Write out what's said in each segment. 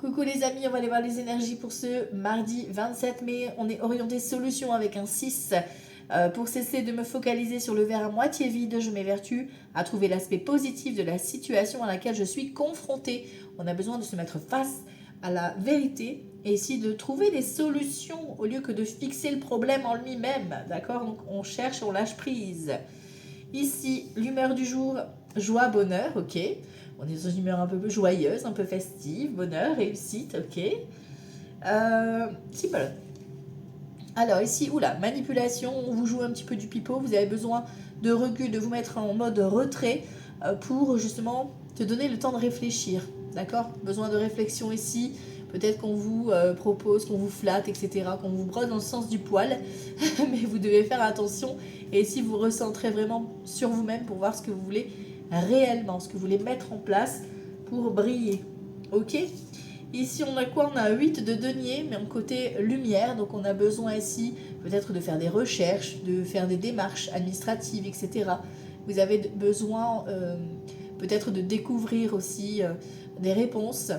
Coucou les amis, on va aller voir les énergies pour ce mardi 27 mai. On est orienté solution avec un 6. Pour cesser de me focaliser sur le verre à moitié vide, je m'évertue à trouver l'aspect positif de la situation à laquelle je suis confrontée. On a besoin de se mettre face à la vérité et essayer de trouver des solutions au lieu que de fixer le problème en lui-même. D'accord? Donc on cherche, on lâche prise. Ici, l'humeur du jour, joie, bonheur, ok. On est dans une humeur un peu joyeuse, un peu festive, bonheur, réussite, ok. Simple. Alors ici, oula, manipulation, on vous joue un petit peu du pipeau, vous avez besoin de recul, de vous mettre en mode retrait pour justement te donner le temps de réfléchir, d'accord? Besoin de réflexion ici, peut-être qu'on vous propose, qu'on vous flatte, etc., qu'on vous brosse dans le sens du poil, mais vous devez faire attention et ici vous recentrez vraiment sur vous-même pour voir ce que vous voulez réellement, ce que vous voulez mettre en place pour briller, ok? Ici, on a quoi? On a 8 de denier, mais en côté lumière. Donc, on a besoin ici peut-être de faire des recherches, de faire des démarches administratives, etc. Vous avez besoin peut-être de découvrir aussi des réponses.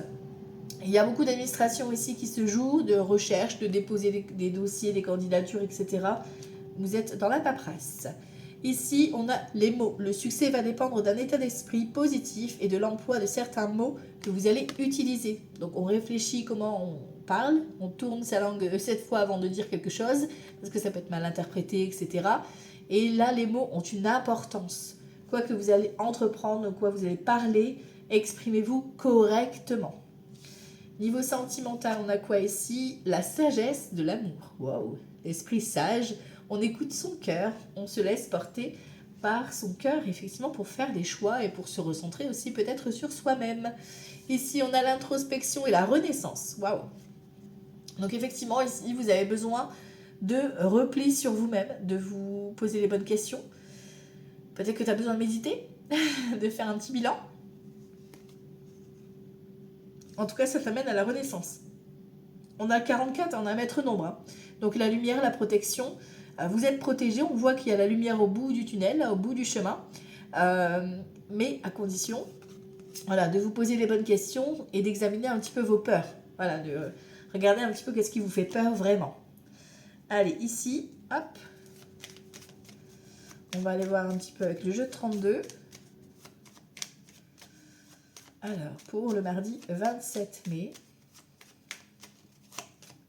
Il y a beaucoup d'administration ici qui se joue, de recherche, de déposer des dossiers, des candidatures, etc. Vous êtes dans la paperasse. Ici, on a les mots. Le succès va dépendre d'un état d'esprit positif et de l'emploi de certains mots que vous allez utiliser. Donc, on réfléchit comment on parle, on tourne sa langue 7 fois avant de dire quelque chose, parce que ça peut être mal interprété, etc. Et là, les mots ont une importance. Quoi que vous allez entreprendre, quoi vous allez parler, exprimez-vous correctement. Niveau sentimental, on a quoi ici? La sagesse de l'amour. Waouh! L'esprit sage. On écoute son cœur, on se laisse porter par son cœur, effectivement, pour faire des choix et pour se recentrer aussi peut-être sur soi-même. Ici, on a l'introspection et la renaissance. Waouh! Donc, effectivement, ici, vous avez besoin de repli sur vous-même, de vous poser les bonnes questions. Peut-être que tu as besoin de méditer, de faire un petit bilan. En tout cas, ça t'amène à la renaissance. On a 44, on a un maître nombre. Hein. Donc, la lumière, la protection. Vous êtes protégé, on voit qu'il y a la lumière au bout du tunnel, au bout du chemin, mais à condition de vous poser les bonnes questions et d'examiner un petit peu vos peurs. Voilà, de regarder un petit peu qu'est-ce qui vous fait peur vraiment. Allez, ici, hop, on va aller voir un petit peu avec le jeu de 32. Alors, pour le mardi 27 mai,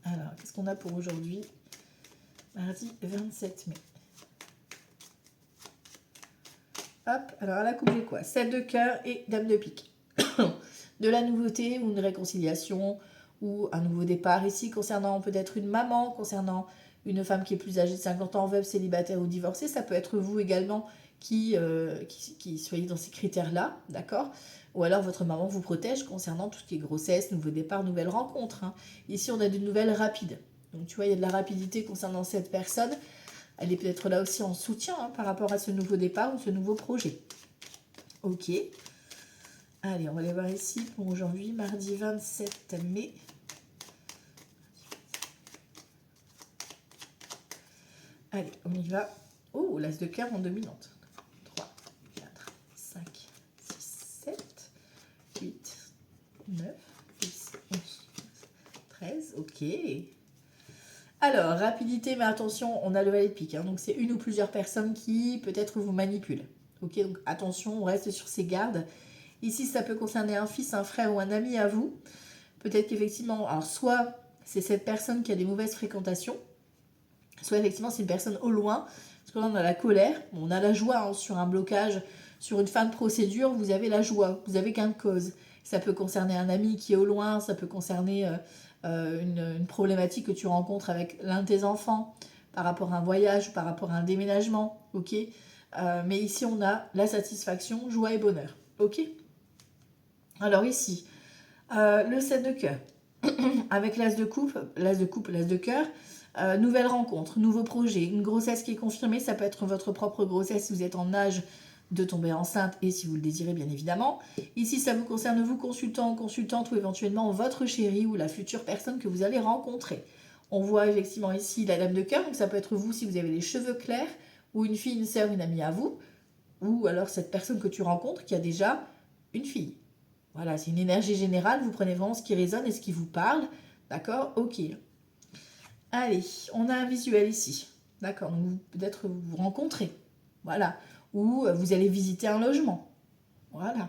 alors, qu'est-ce qu'on a pour aujourd'hui? Mardi 27 mai. Hop, alors à la coupe, j'ai quoi? 7 de cœur et dame de pique. De la nouveauté ou une réconciliation ou un nouveau départ ici concernant peut-être une maman, concernant une femme qui est plus âgée de 50 ans, veuve, célibataire ou divorcée. Ça peut être vous également qui soyez dans ces critères-là, d'accord? Ou alors votre maman vous protège concernant tout ce qui est grossesse, nouveau départ, nouvelle rencontre. Hein. Ici, on a des nouvelles rapides. Donc tu vois, il y a de la rapidité concernant cette personne. Elle est peut-être là aussi en soutien par rapport à ce nouveau départ ou ce nouveau projet. Ok. Allez, on va aller voir ici pour aujourd'hui, mardi 27 mai. Allez, on y va. Oh, l'as de cœur en dominante. 3, 4, 5, 6, 7, 8, 9, 10, 11, 13. Ok. Alors, rapidité, mais attention, on a le valet de pique. Hein, donc, c'est une ou plusieurs personnes qui peut-être vous manipulent. Ok, donc attention, on reste sur ses gardes. Ici, ça peut concerner un fils, un frère ou un ami à vous. Peut-être qu'effectivement, alors soit c'est cette personne qui a des mauvaises fréquentations, soit effectivement c'est une personne au loin. Parce que là, on a la colère, on a la joie hein, sur un blocage, sur une fin de procédure, vous avez la joie, vous avez gain de cause. Ça peut concerner un ami qui est au loin, ça peut concerner une problématique que tu rencontres avec l'un de tes enfants par rapport à un voyage, par rapport à un déménagement, ok. Mais ici, on a la satisfaction, joie et bonheur, ok. Alors ici, le 7 de cœur, avec l'as de coupe, l'as de cœur, nouvelle rencontre, nouveau projet, une grossesse qui est confirmée, ça peut être votre propre grossesse si vous êtes en âge de tomber enceinte et si vous le désirez bien évidemment. Ici, ça vous concerne vous, consultant, consultante ou éventuellement votre chéri ou la future personne que vous allez rencontrer. On voit effectivement ici la dame de cœur, donc ça peut être vous si vous avez les cheveux clairs ou une fille, une sœur, une amie à vous, ou alors cette personne que tu rencontres qui a déjà une fille. Voilà, c'est une énergie générale. Vous prenez vraiment ce qui résonne et ce qui vous parle. D'accord? Ok. Allez, on a un visuel ici. D'accord? Donc, peut-être vous vous rencontrez. Voilà. Ou vous allez visiter un logement. Voilà.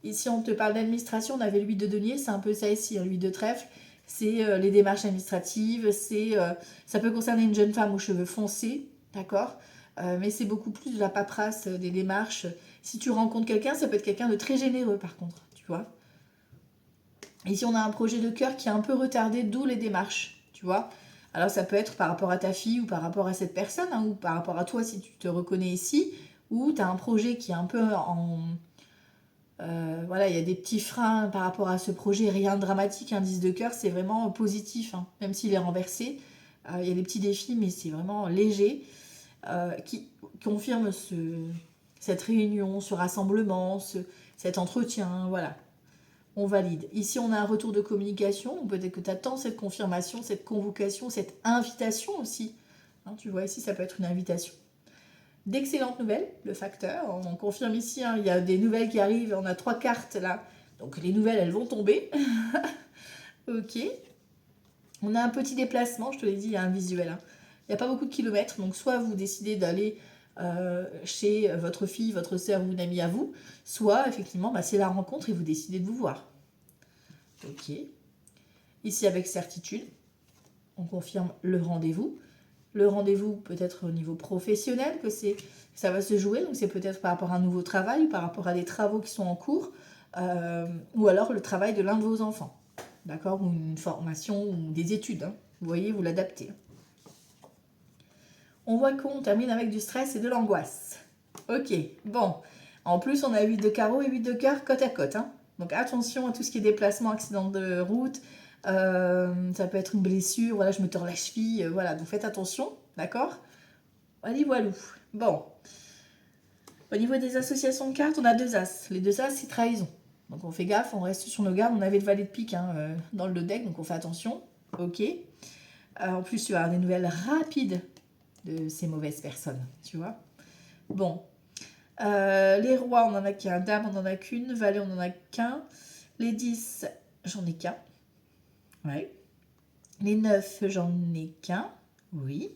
Ici, on te parle d'administration. On avait l'huile de denier. C'est un peu ça ici, hein, l'huile de trèfle. C'est les démarches administratives. Ça peut concerner une jeune femme aux cheveux foncés. D'accord? Mais c'est beaucoup plus de la paperasse, des démarches. Si tu rencontres quelqu'un, ça peut être quelqu'un de très généreux, par contre. Tu vois? Ici, on a un projet de cœur qui est un peu retardé, d'où les démarches, tu vois. Alors, ça peut être par rapport à ta fille ou par rapport à cette personne, hein, ou par rapport à toi si tu te reconnais ici, ou tu as un projet qui est un peu en... voilà, il y a des petits freins par rapport à ce projet, rien de dramatique, un 10 de cœur, c'est vraiment positif, hein, même s'il est renversé. Il y a des petits défis, mais c'est vraiment léger, qui confirme cette réunion, ce rassemblement, cet entretien, voilà. On valide. Ici, on a un retour de communication. Peut-être que tu attends cette confirmation, cette convocation, cette invitation aussi. Hein, tu vois, ici, ça peut être une invitation. D'excellentes nouvelles, le facteur. On confirme ici, hein, il y a des nouvelles qui arrivent. On a 3 cartes là. Donc, les nouvelles, elles vont tomber. Ok. On a un petit déplacement, je te l'ai dit, il y a un visuel. Hein. Il n'y a pas beaucoup de kilomètres. Donc, soit vous décidez d'aller chez votre fille, votre soeur ou une amie à vous, soit, effectivement, c'est la rencontre et vous décidez de vous voir. Ok. Ici, avec certitude, on confirme le rendez-vous. Le rendez-vous peut-être au niveau professionnel ça va se jouer. Donc, c'est peut-être par rapport à un nouveau travail, par rapport à des travaux qui sont en cours, ou alors le travail de l'un de vos enfants. D'accord? Ou une formation ou des études. Hein. Vous voyez, vous l'adaptez. On voit qu'on termine avec du stress et de l'angoisse. Ok, bon. En plus, on a 8 de carreau et 8 de cœur côte à côte. Hein. Donc, attention à tout ce qui est déplacement, accident de route. Ça peut être une blessure. Voilà, je me tords la cheville. Voilà, donc faites attention. D'accord? Allez, voilou. Bon. Au niveau des associations de cartes, on a 2 as. Les 2 as, c'est trahison. Donc, on fait gaffe, on reste sur nos gardes. On avait le valet de pique hein, dans le deck, donc on fait attention. Ok. En plus, tu vas avoir des nouvelles rapides de ces mauvaises personnes, tu vois. Bon. Les rois, on en a qu'un. Dame, on en a qu'une. Valet, on en a qu'un. Les 10, j'en ai qu'un. Ouais. Les 9, j'en ai qu'un. Oui.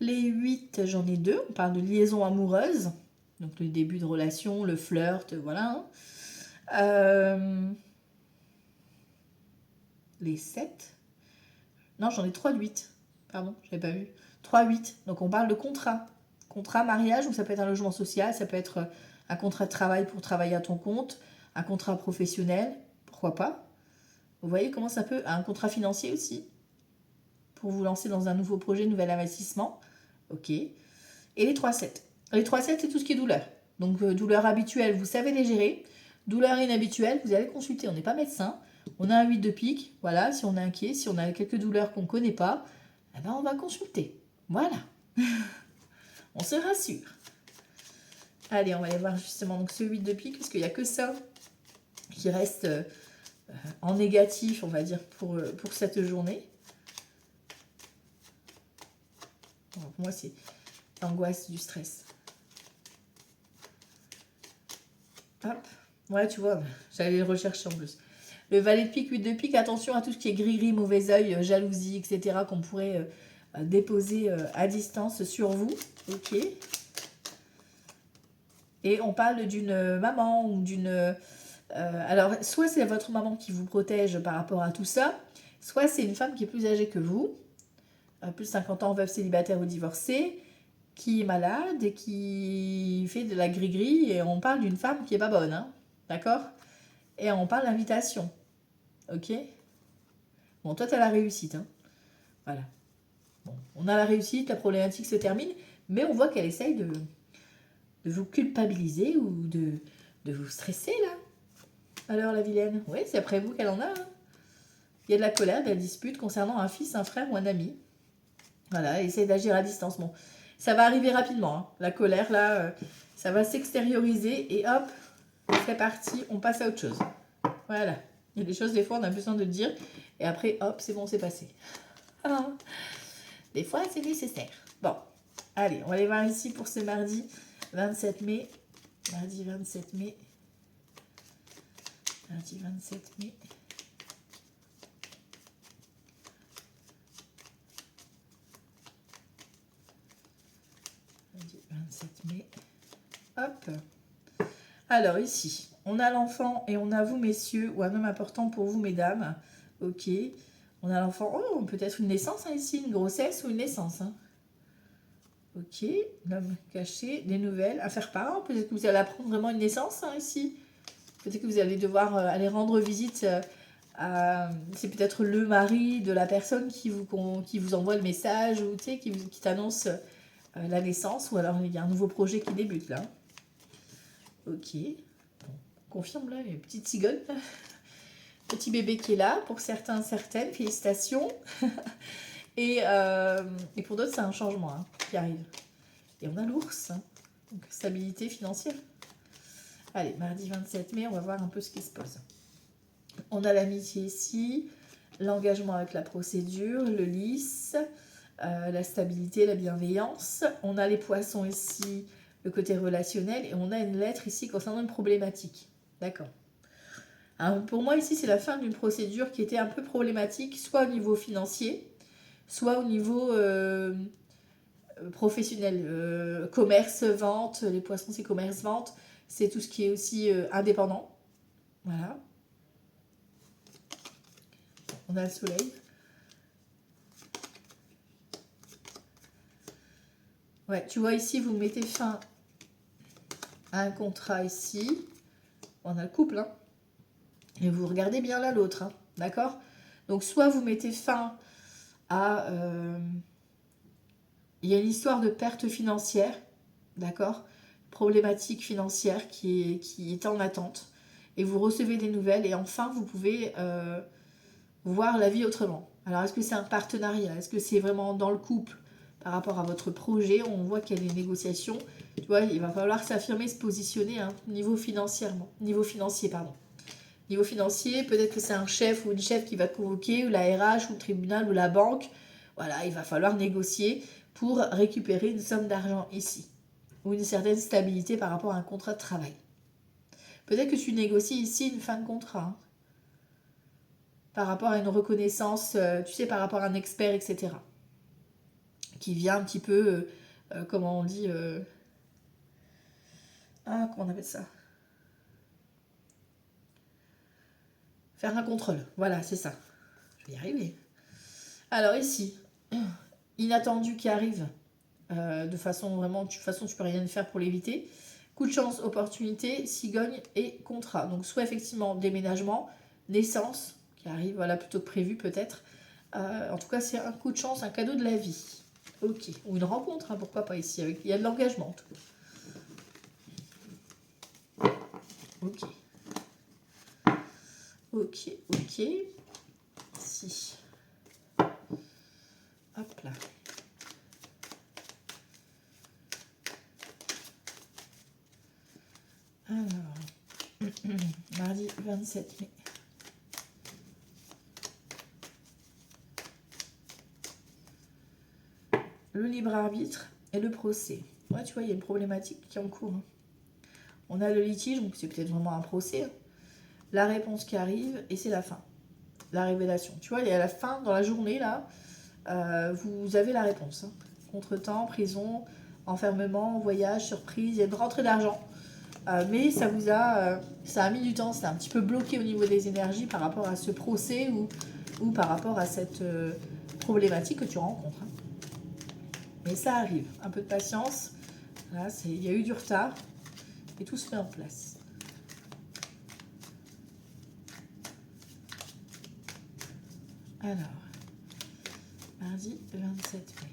Les 8, j'en ai 2. On parle de liaison amoureuse. Donc le début de relation, le flirt, voilà. Les 7. Non, j'en ai 3 de 8. Pardon, je n'avais pas vu. 3, 8. Donc on parle de contrat. Contrat, mariage, donc ça peut être un logement social, ça peut être un contrat de travail pour travailler à ton compte, un contrat professionnel, pourquoi pas. Vous voyez comment ça peut... Un contrat financier aussi, pour vous lancer dans un nouveau projet, nouvel investissement. Ok. Et les 3-7. Les 3-7, c'est tout ce qui est douleur. Donc douleur habituelle, vous savez les gérer. Douleur inhabituelle, vous allez consulter. On n'est pas médecin. On a un 8 de pique. Voilà, si on est inquiet, si on a quelques douleurs qu'on ne connaît pas, eh ben on va consulter. Voilà. On se rassure. Allez, on va aller voir justement donc ce 8 de pique, parce qu'il n'y a que ça qui reste en négatif, on va dire, pour cette journée. Alors, pour moi, c'est l'angoisse du stress. Hop. Ouais, tu vois, j'allais le rechercher en plus. Le valet de pique, 8 de pique, attention à tout ce qui est gris-gris, mauvais oeil, jalousie, etc. qu'on pourrait déposer à distance sur vous. Ok. Et on parle d'une maman ou d'une... alors, soit c'est votre maman qui vous protège par rapport à tout ça, soit c'est une femme qui est plus âgée que vous, plus de 50 ans, veuve, célibataire ou divorcée, qui est malade et qui fait de la gris-gris, et on parle d'une femme qui est pas bonne, hein, d'accord? Et on parle d'invitation, ok? Bon, toi, tu as la réussite, hein, voilà. Bon, on a la réussite, la problématique se termine, mais on voit qu'elle essaye de vous culpabiliser ou de vous stresser, là. Alors, la vilaine, oui, c'est après vous qu'elle en a, hein. Il y a de la colère, de la dispute concernant un fils, un frère ou un ami. Voilà, elle essaye d'agir à distance. Bon, ça va arriver rapidement, hein. La colère, là, ça va s'extérioriser et hop, c'est parti, on passe à autre chose. Voilà. Il y a des choses, des fois, on a besoin de dire et après, hop, c'est bon, c'est passé. Des fois, c'est nécessaire. Bon, allez, on va aller voir ici pour ce mardi 27 mai. Mardi 27 mai. Mardi 27 mai. Mardi 27 mai. Hop. Alors ici, on a l'enfant et on a vous, messieurs, ou un homme important pour vous, mesdames. Ok. On a l'enfant. Oh, peut-être une naissance hein, ici, une grossesse ou une naissance. Hein. Ok. L'homme caché, des nouvelles à faire part. Peut-être que vous allez apprendre vraiment une naissance hein, ici. Peut-être que vous allez devoir aller rendre visite à... C'est peut-être le mari de la personne qui vous envoie le message ou qui t'annonce la naissance. Ou alors il y a un nouveau projet qui débute là. Ok. Bon, confirme là, il y a une petite cigogne. Petit bébé qui est là, pour certains, certaines, félicitations. et pour d'autres, c'est un changement hein, qui arrive. Et on a l'ours, hein, donc stabilité financière. Allez, mardi 27 mai, on va voir un peu ce qui se pose. On a l'amitié ici, l'engagement avec la procédure, le lisse, la stabilité, la bienveillance. On a les poissons ici, le côté relationnel, et on a une lettre ici concernant une problématique. D'accord. Alors, pour moi, ici, c'est la fin d'une procédure qui était un peu problématique, soit au niveau financier, soit au niveau professionnel. Commerce, vente, les poissons, c'est commerce, vente. C'est tout ce qui est aussi indépendant. Voilà. On a le soleil. Ouais, tu vois ici, vous mettez fin à un contrat ici. On a le couple, hein. Et vous regardez bien là l'autre, hein. D'accord? Donc, soit vous mettez fin à... il y a une histoire de perte financière, d'accord? Problématique financière qui est en attente. Et vous recevez des nouvelles et enfin, vous pouvez voir la vie autrement. Alors, est-ce que c'est un partenariat? Est-ce que c'est vraiment dans le couple par rapport à votre projet? On voit qu'il y a des négociations. Tu vois, il va falloir s'affirmer, se positionner hein, niveau financier, pardon. Niveau financier, peut-être que c'est un chef ou une chef qui va te convoquer, ou la RH, ou le tribunal, ou la banque. Voilà, il va falloir négocier pour récupérer une somme d'argent ici. Ou une certaine stabilité par rapport à un contrat de travail. Peut-être que tu négocies ici une fin de contrat. Hein, par rapport à une reconnaissance, tu sais, par rapport à un expert, etc. Qui vient un petit peu, comment on dit... comment on appelle ça? Faire un contrôle. Voilà, c'est ça. Je vais y arriver. Alors ici, inattendu qui arrive. De façon vraiment, tu peux rien faire pour l'éviter. Coup de chance, opportunité, cigogne et contrat. Donc soit effectivement déménagement, naissance qui arrive, voilà, plutôt que prévu peut-être. En tout cas, c'est un coup de chance, un cadeau de la vie. Ok. Ou une rencontre, hein, pourquoi pas ici. Il y a de l'engagement en tout cas. Ok. Ok, ok. Si. Hop là. Alors, mardi 27 mai. Le libre arbitre et le procès. Ouais, tu vois, il y a une problématique qui est en cours. Hein. On a le litige, donc c'est peut-être vraiment un procès. Hein. La réponse qui arrive et c'est la fin. La révélation. Tu vois, il y a la fin dans la journée, là, vous avez la réponse. Hein. Contretemps, prison, enfermement, voyage, surprise, il y a une rentrée d'argent. Mais ça ça a mis du temps, c'est un petit peu bloqué au niveau des énergies par rapport à ce procès ou par rapport à cette problématique que tu rencontres. Hein. Mais ça arrive, un peu de patience. Là, il y a eu du retard et tout se met en place. Alors, mardi 27 mai.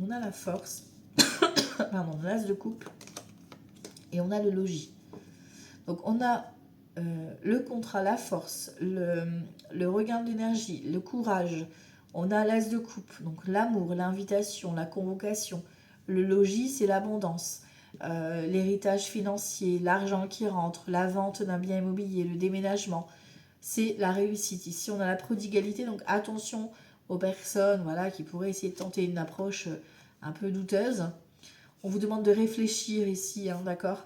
On a la force, pardon, l'as de coupe et on a le logis. Donc on a le contrat, la force, le regain d'énergie, le courage. On a l'as de coupe, donc l'amour, l'invitation, la convocation. Le logis, c'est l'abondance. L'héritage financier, l'argent qui rentre, la vente d'un bien immobilier, le déménagement, c'est la réussite. Ici, on a la prodigalité, donc attention aux personnes voilà, qui pourraient essayer de tenter une approche un peu douteuse. On vous demande de réfléchir ici, hein, d'accord?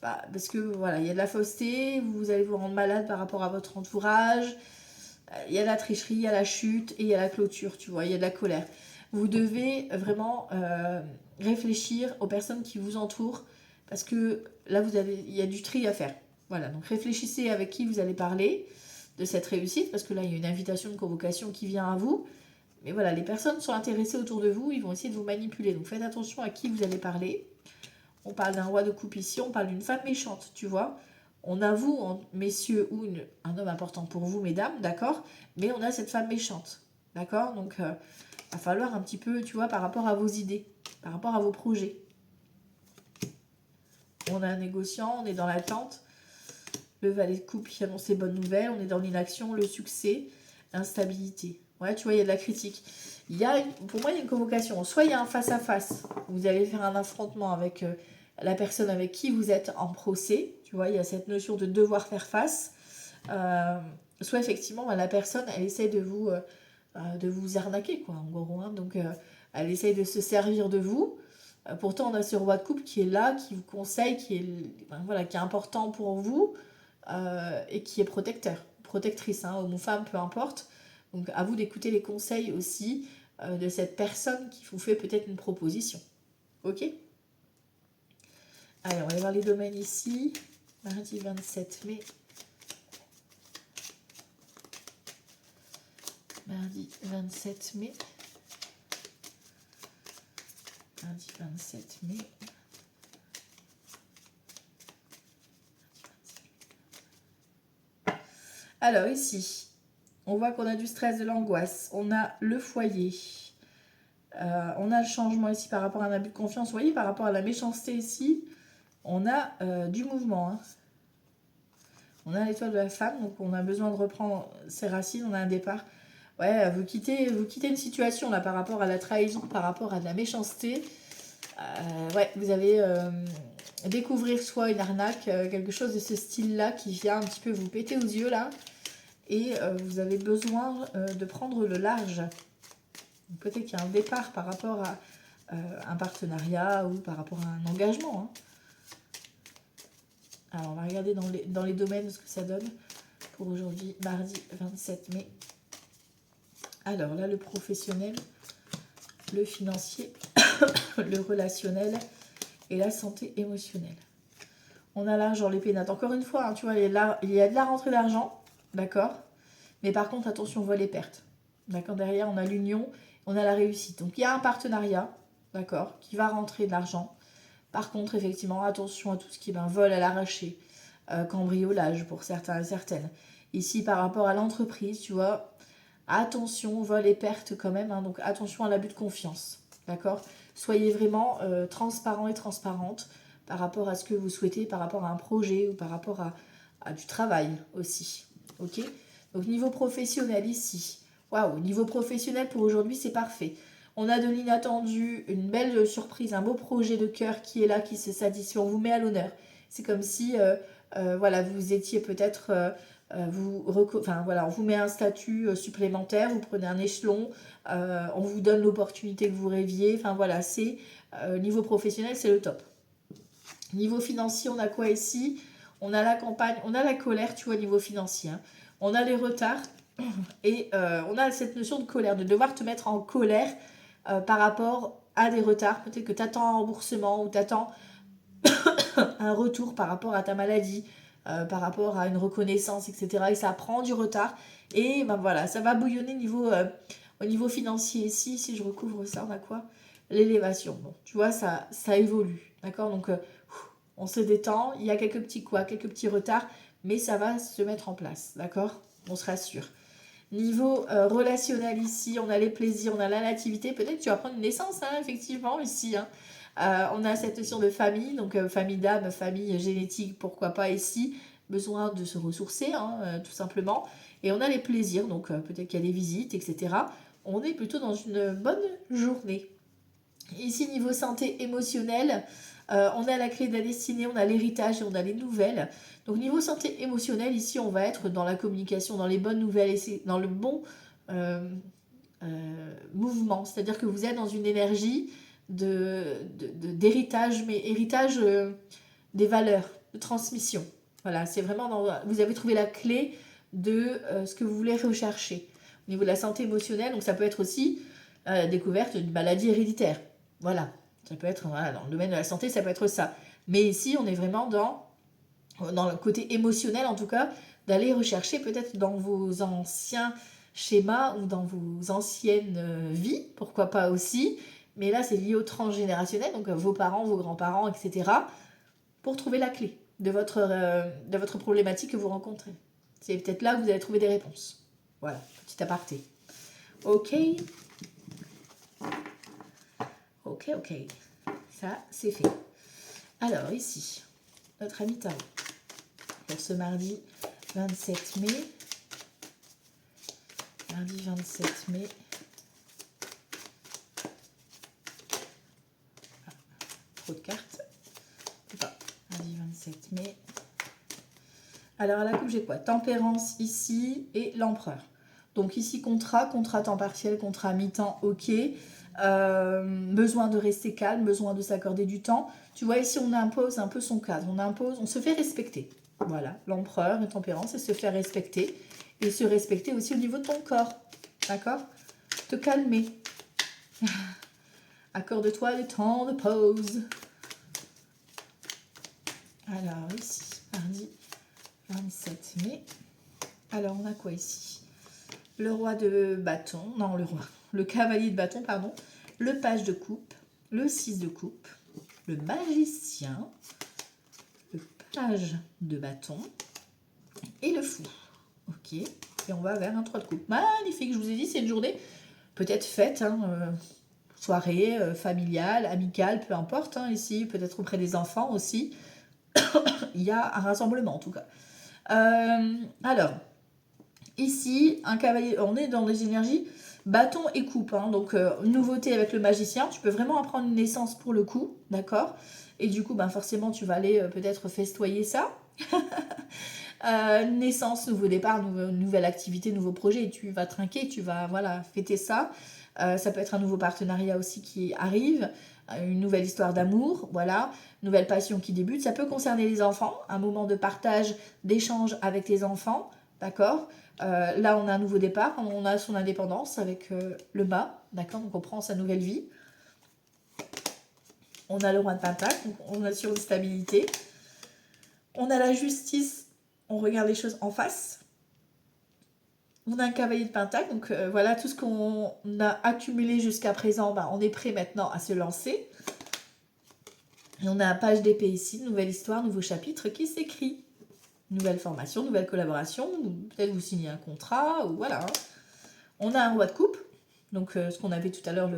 Parce que voilà, il y a de la fausseté, vous allez vous rendre malade par rapport à votre entourage, il y a la tricherie, il y a la chute et il y a la clôture, tu vois, il y a de la colère. Vous devez vraiment réfléchir aux personnes qui vous entourent parce que là, il y a du tri à faire. Voilà, donc réfléchissez avec qui vous allez parler de cette réussite parce que là, il y a une invitation, une convocation qui vient à vous. Mais voilà, les personnes sont intéressées autour de vous, ils vont essayer de vous manipuler. Donc faites attention à qui vous allez parler. On parle d'un roi de coupe ici, on parle d'une femme méchante, tu vois. On a vous, messieurs, ou un homme important pour vous, mesdames, d'accord. Mais on a cette femme méchante, d'accord. Donc, va falloir un petit peu, tu vois, par rapport à vos idées, par rapport à vos projets. On a un négociant, on est dans l'attente. Le valet de coupe qui annonce les bonnes nouvelles. On est dans l'inaction, le succès, l'instabilité. Ouais, tu vois, il y a de la critique. Pour moi, il y a une convocation. Soit il y a un face-à-face. Vous allez faire un affrontement avec la personne avec qui vous êtes en procès. Tu vois, il y a cette notion de devoir faire face. Soit effectivement, la personne, elle essaie de vous arnaquer, quoi, en gros. Hein. Donc, elle essaie de se servir de vous. Pourtant, on a ce roi de coupe qui est là, qui vous conseille, qui est important pour vous et qui est protecteur, protectrice, hein, homme ou femme, peu importe. Donc, à vous d'écouter les conseils aussi de cette personne qui vous fait peut-être une proposition. Ok ? Allez, on va voir les domaines ici. Mardi 27 mai. Mardi 27 mai. Mardi 27 mai. Alors ici, on voit qu'on a du stress, de l'angoisse. On a le foyer. On a le changement ici par rapport à un abus de confiance. Vous voyez, par rapport à la méchanceté ici, on a du mouvement. Hein. On a l'étoile de la femme, donc on a besoin de reprendre ses racines. On a un départ. Ouais, vous quittez une situation là par rapport à la trahison, par rapport à de la méchanceté. Ouais, vous allez découvrir soit une arnaque, quelque chose de ce style-là qui vient un petit peu vous péter aux yeux là. Et vous avez besoin de prendre le large. Peut-être qu'il y a un départ par rapport à un partenariat ou par rapport à un engagement. Hein. Alors, on va regarder dans les domaines ce que ça donne pour aujourd'hui, mardi 27 mai. Alors là, le professionnel, le financier, le relationnel et la santé émotionnelle. On a l'argent, les pénates. Encore une fois, hein, tu vois, il y a de la rentrée d'argent, d'accord. Mais par contre, attention, on voit les pertes. D'accord. Derrière, on a l'union, on a la réussite. Donc, il y a un partenariat, d'accord, qui va rentrer de l'argent. Par contre, effectivement, attention à tout ce qui est vol à l'arraché, cambriolage pour certains et certaines. Ici, par rapport à l'entreprise, tu vois, attention, vol et pertes quand même. Hein, donc, attention à l'abus de confiance, d'accord. Soyez vraiment transparent et transparente par rapport à ce que vous souhaitez, par rapport à un projet ou par rapport à du travail aussi, ok. Donc, niveau professionnel ici, waouh, niveau professionnel pour aujourd'hui, c'est parfait. On a de l'inattendu, une belle surprise, un beau projet de cœur qui est là, qui se satisfait. On vous met à l'honneur. C'est comme si, voilà, vous étiez peut-être, on vous met un statut supplémentaire, vous prenez un échelon, on vous donne l'opportunité que vous rêviez. Enfin voilà, c'est niveau professionnel, c'est le top. Niveau financier, on a quoi ici? On a la campagne, on a la colère, tu vois, niveau financier. Hein. On a les retards et on a cette notion de colère, de devoir te mettre en colère par rapport à des retards. Peut-être que tu attends un remboursement ou tu attends un retour par rapport à ta maladie, par rapport à une reconnaissance, etc. Et ça prend du retard. Et ben voilà, ça va bouillonner au niveau financier ici. Si je recouvre ça, on a quoi? L'élévation. Bon, tu vois, ça évolue. D'accord. Donc, on se détend. Il y a quelques petits retards. Mais ça va se mettre en place. D'accord. On se rassure. Niveau relationnel ici, on a les plaisirs, on a la nativité. Peut-être que tu vas prendre une naissance, hein, effectivement, ici. Hein. On a cette notion de famille, donc famille d'âme, famille génétique, pourquoi pas ici. Besoin de se ressourcer, hein, tout simplement. Et on a les plaisirs, donc peut-être qu'il y a des visites, etc. On est plutôt dans une bonne journée. Ici, niveau santé émotionnelle, on a la clé de la destinée, on a l'héritage et on a les nouvelles. Donc, niveau santé émotionnelle, ici, on va être dans la communication, dans les bonnes nouvelles et dans le bon mouvement. C'est-à-dire que vous êtes dans une énergie d'héritage, mais héritage des valeurs. de transmission. Voilà, c'est vraiment vous avez trouvé la clé de ce que vous voulez rechercher. Au niveau de la santé émotionnelle, donc ça peut être aussi la découverte d'une maladie héréditaire. Voilà, ça peut être dans le domaine de la santé, ça peut être ça. Mais ici, on est vraiment dans le côté émotionnel, en tout cas, d'aller rechercher peut-être dans vos anciens schémas ou dans vos anciennes vies, pourquoi pas aussi. Mais là, c'est lié au transgénérationnel, donc vos parents, vos grands-parents, etc., pour trouver la clé de votre problématique que vous rencontrez. C'est peut-être là que vous allez trouver des réponses. Voilà, petit aparté. Ok. Ok. Ça, c'est fait. Alors, ici, notre ami tarot. Pour ce mardi 27 mai. Mardi 27 mai. Ah, trop de cartes. Mardi 27 mai. Alors, à la coupe, j'ai quoi? Tempérance ici et l'empereur. Donc ici, contrat temps partiel, contrat mi-temps, ok. Besoin de rester calme, besoin de s'accorder du temps. Tu vois, ici, on impose un peu son cadre. On se fait respecter. Voilà, l'empereur et tempérance, c'est se faire respecter. Et se respecter aussi au niveau de ton corps. D'accord? Te calmer. Accorde-toi des temps de pause. Alors, ici, mardi 27 mai. Alors, on a quoi ici? Le roi de bâton, non, le cavalier de bâton, pardon, le page de coupe, le 6 de coupe, le magicien, le page de bâton et le fou. Ok, et on va vers un 3 de coupe. Magnifique, je vous ai dit, c'est une journée peut-être fête, soirée familiale, amicale, peu importe, ici, peut-être auprès des enfants aussi. Il y a un rassemblement en tout cas. Alors, ici, un cavalier, on est dans des énergies bâton et coupe. Donc, nouveauté avec le magicien, tu peux vraiment apprendre une naissance pour le coup, d'accord? Et du coup, forcément, tu vas aller peut-être festoyer ça. Naissance, nouveau départ, nouvelle activité, nouveau projet. Et tu vas trinquer, tu vas fêter ça. Ça peut être un nouveau partenariat aussi qui arrive, une nouvelle histoire d'amour, voilà, nouvelle passion qui débute. Ça peut concerner les enfants, un moment de partage, d'échange avec les enfants, d'accord? Là, on a un nouveau départ, on a son indépendance avec le bas, d'accord? Donc, on prend sa nouvelle vie. On a le roi de Pentacle, donc on assure une stabilité. On a la justice, on regarde les choses en face. On a un cavalier de Pentacle, donc voilà tout ce qu'on a accumulé jusqu'à présent, on est prêt maintenant à se lancer. Et on a un page d'épée ici, nouvelle histoire, nouveau chapitre qui s'écrit. Nouvelle formation, nouvelle collaboration, peut-être vous signez un contrat, ou voilà. On a un roi de coupe, donc ce qu'on avait tout à l'heure,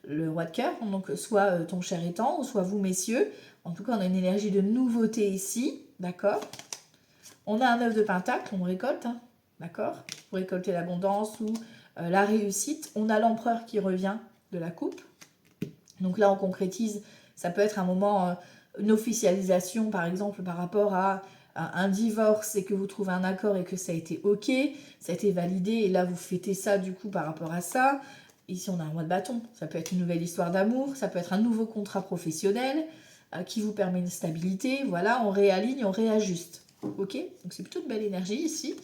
le roi de cœur, donc soit ton cher étant, ou soit vous messieurs. En tout cas, on a une énergie de nouveauté ici, d'accord? On a un œuf de pentacle, on récolte, d'accord? Pour récolter l'abondance ou la réussite. On a l'empereur qui revient de la coupe. Donc là, on concrétise, ça peut être un moment, une officialisation, par exemple, par rapport à un divorce et que vous trouvez un accord et que ça a été ok, ça a été validé et là, vous fêtez ça du coup par rapport à ça. Ici, on a un roi de bâton. Ça peut être une nouvelle histoire d'amour, ça peut être un nouveau contrat professionnel qui vous permet une stabilité. Voilà, on réaligne, on réajuste. Ok? Donc, c'est plutôt une belle énergie ici.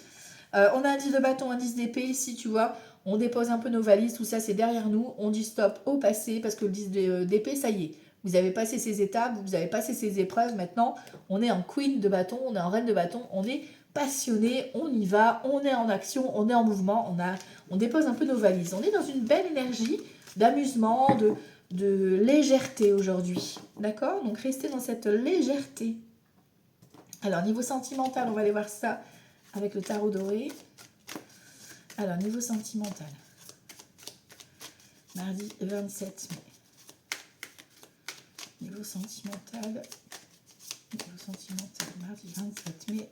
On a un 10 de bâton, un 10 d'épée ici, tu vois. On dépose un peu nos valises, tout ça, c'est derrière nous. On dit stop au passé parce que le 10 d'épée, ça y est. Vous avez passé ces étapes, vous avez passé ces épreuves. Maintenant, on est en queen de bâton, on est en reine de bâton, on est passionné, on y va, on est en action, on est en mouvement, on dépose un peu nos valises. On est dans une belle énergie d'amusement, de légèreté aujourd'hui. D'accord? Donc, restez dans cette légèreté. Alors, niveau sentimental, on va aller voir ça avec le tarot doré. Alors, niveau sentimental. Mardi 27 mai. Niveau sentimental. Mardi 27 mai.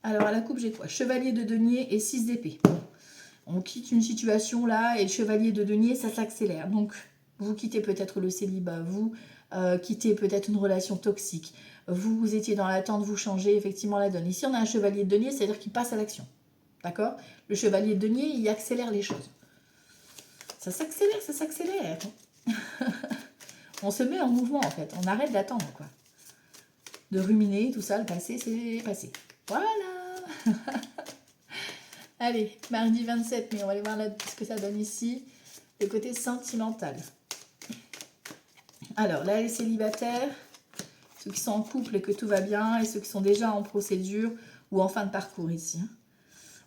Alors, à la coupe, j'ai quoi? Chevalier de denier et 6 d'épée. Bon, on quitte une situation là et le chevalier de denier, ça s'accélère. Donc, vous quittez peut-être le célibat, vous quittez peut-être une relation toxique. Vous étiez dans l'attente, vous changez effectivement la donne. Ici, on a un chevalier de denier, c'est-à-dire qu'il passe à l'action. D'accord? Le chevalier de denier, il accélère les choses. Ça s'accélère, ça s'accélère. On se met en mouvement, en fait. On arrête d'attendre, quoi. de ruminer, tout ça, le passé, c'est passé. Voilà. Allez, mardi 27 mai, on va aller voir là, ce que ça donne ici, le côté sentimental. Alors, là, les célibataires, ceux qui sont en couple et que tout va bien, et ceux qui sont déjà en procédure ou en fin de parcours ici.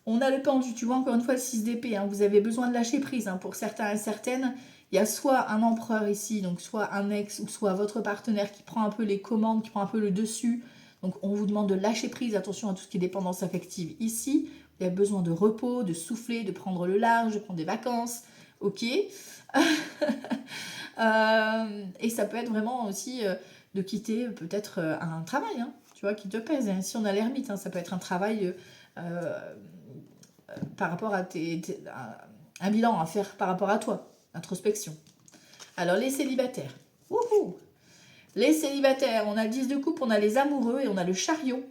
On a le pendu, tu vois, encore une fois, le 6 d'épée. Hein. Vous avez besoin de lâcher prise. Hein. Pour certains et certaines, il y a soit un empereur ici, donc soit un ex, ou soit votre partenaire qui prend un peu les commandes, qui prend un peu le dessus. Donc, on vous demande de lâcher prise. Attention à tout ce qui est dépendance affective. Ici, il y a besoin de repos, de souffler, de prendre le large, de prendre des vacances. Ok. Et ça peut être vraiment aussi de quitter peut-être un travail, hein, tu vois, qui te pèse. Hein. Si on a l'ermite, hein, ça peut être un travail... par rapport à un bilan à faire par rapport à toi, introspection. Alors les célibataires, wouhou, les célibataires, on a le 10 de coupe, on a les amoureux et on a le chariot.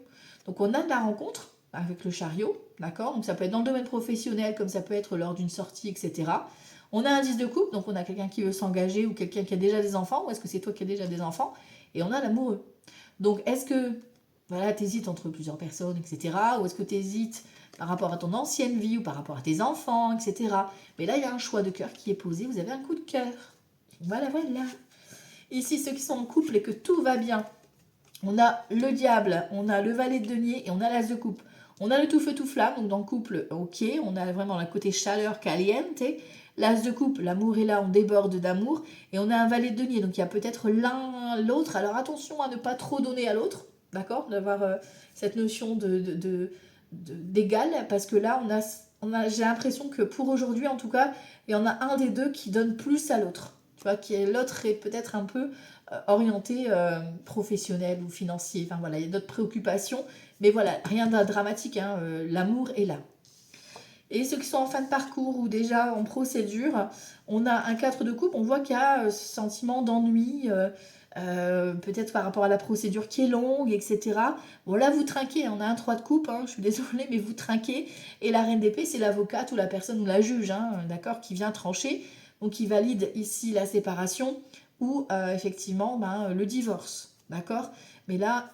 Donc on a de la rencontre avec le chariot, d'accord. Donc ça peut être dans le domaine professionnel comme ça peut être lors d'une sortie, etc. On a un 10 de coupe, donc on a quelqu'un qui veut s'engager ou quelqu'un qui a déjà des enfants, ou est-ce que c'est toi qui as déjà des enfants, et on a l'amoureux. Donc est-ce que voilà, tu hésites entre plusieurs personnes, etc. Ou est-ce que tu hésites par rapport à ton ancienne vie ou par rapport à tes enfants, etc. Mais là, il y a un choix de cœur qui est posé. Vous avez un coup de cœur. Voilà, voilà. Ici, ceux qui sont en couple et que tout va bien, on a le diable, on a le valet de denier et on a l'as de coupe. On a le tout feu tout flamme, donc dans le couple, ok. On a vraiment le côté chaleur caliente. L'as de coupe, l'amour est là, on déborde d'amour. Et on a un valet de denier, donc il y a peut-être l'un, l'autre. Alors attention à ne pas trop donner à l'autre. D'accord, d'avoir cette notion d'égal, parce que là, j'ai l'impression que pour aujourd'hui, en tout cas, il y en a un des deux qui donne plus à l'autre. Tu vois, l'autre est peut-être un peu orienté professionnel ou financier. Enfin voilà, il y a d'autres préoccupations, mais voilà, rien de dramatique, hein, l'amour est là. Et ceux qui sont en fin de parcours ou déjà en procédure, on a un 4 de coupe, on voit qu'il y a ce sentiment d'ennui, peut-être par rapport à la procédure qui est longue, etc. Bon là vous trinquez, on a un 3 de coupe, hein, je suis désolée, mais vous trinquez. Et la reine d'épée, c'est l'avocate ou la personne ou la juge, hein, d'accord, qui vient trancher, donc qui valide ici la séparation ou effectivement le divorce, d'accord. Mais là,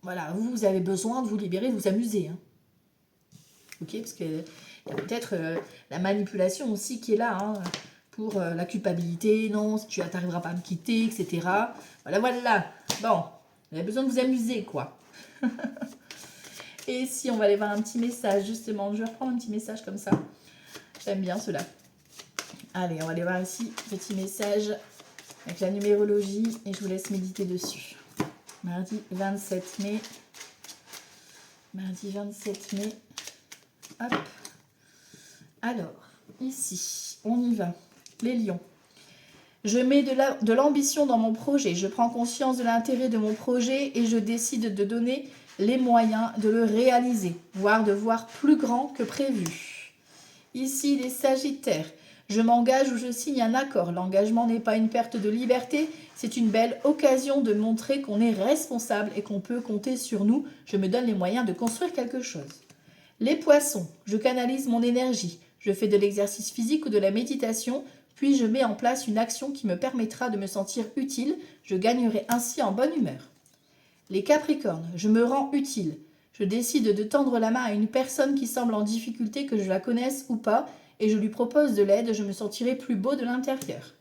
voilà, vous avez besoin de vous libérer, de vous amuser, hein. Ok, parce que il y a peut-être la manipulation aussi qui est là, hein, pour la culpabilité, non, tu n'arriveras pas à me quitter, etc. Voilà, voilà. Bon, vous avez besoin de vous amuser, quoi. Et si on va aller voir un petit message, justement, je vais reprendre un petit message comme ça. J'aime bien cela. Allez, on va aller voir ici, petit message avec la numérologie, et je vous laisse méditer dessus. Mardi 27 mai. Mardi 27 mai. Hop. Alors, ici, on y va. Les lions. Je mets de l'ambition dans mon projet. Je prends conscience de l'intérêt de mon projet et je décide de donner les moyens de le réaliser, voire de voir plus grand que prévu. Ici, les sagittaires. Je m'engage ou je signe un accord. L'engagement n'est pas une perte de liberté, c'est une belle occasion de montrer qu'on est responsable et qu'on peut compter sur nous. Je me donne les moyens de construire quelque chose. Les poissons. Je canalise mon énergie. Je fais de l'exercice physique ou de la méditation, puis je mets en place une action qui me permettra de me sentir utile. Je gagnerai ainsi en bonne humeur. Les Capricornes, je me rends utile. Je décide de tendre la main à une personne qui semble en difficulté, que je la connaisse ou pas, et je lui propose de l'aide, je me sentirai plus beau de l'intérieur.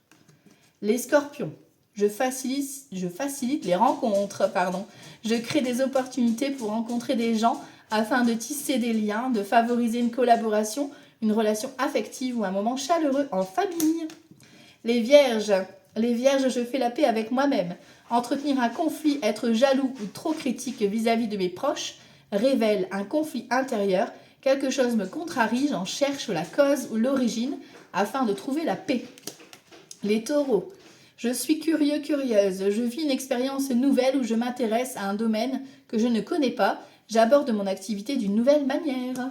Les Scorpions, je facilite les rencontres, Je crée des opportunités pour rencontrer des gens afin de tisser des liens, de favoriser une collaboration, une relation affective ou un moment chaleureux en famille. Les Vierges, je fais la paix avec moi-même. Entretenir un conflit, être jaloux ou trop critique vis-à-vis de mes proches révèle un conflit intérieur. Quelque chose me contrarie, j'en cherche la cause ou l'origine afin de trouver la paix. Les Taureaux, je suis curieux, curieuse. Je vis une expérience nouvelle où je m'intéresse à un domaine que je ne connais pas. J'aborde mon activité d'une nouvelle manière.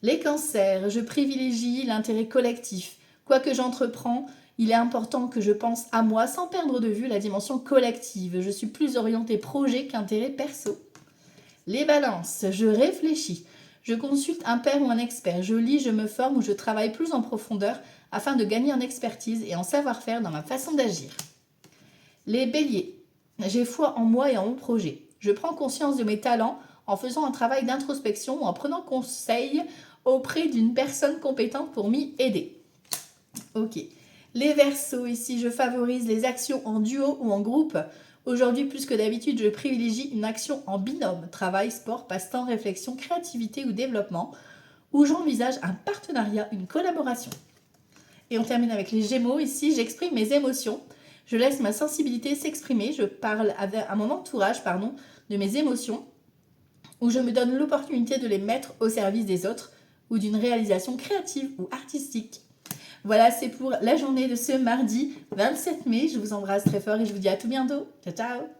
Les Cancers, je privilégie l'intérêt collectif. Quoi que j'entreprends, il est important que je pense à moi sans perdre de vue la dimension collective. Je suis plus orientée projet qu'intérêt perso. Les Balances, je réfléchis. Je consulte un père ou un expert. Je lis, je me forme ou je travaille plus en profondeur afin de gagner en expertise et en savoir-faire dans ma façon d'agir. Les Béliers, j'ai foi en moi et en mon projet. Je prends conscience de mes talents en faisant un travail d'introspection ou en prenant conseil auprès d'une personne compétente pour m'y aider. Ok. Les Verseaux, ici, je favorise les actions en duo ou en groupe. Aujourd'hui, plus que d'habitude, je privilégie une action en binôme, travail, sport, passe-temps, réflexion, créativité ou développement, où j'envisage un partenariat, une collaboration. Et on termine avec les Gémeaux. Ici, j'exprime mes émotions. Je laisse ma sensibilité s'exprimer. Je parle à mon entourage de mes émotions, où je me donne l'opportunité de les mettre au service des autres ou d'une réalisation créative ou artistique. Voilà, c'est pour la journée de ce mardi 27 mai. Je vous embrasse très fort et je vous dis à tout bientôt. Ciao, ciao!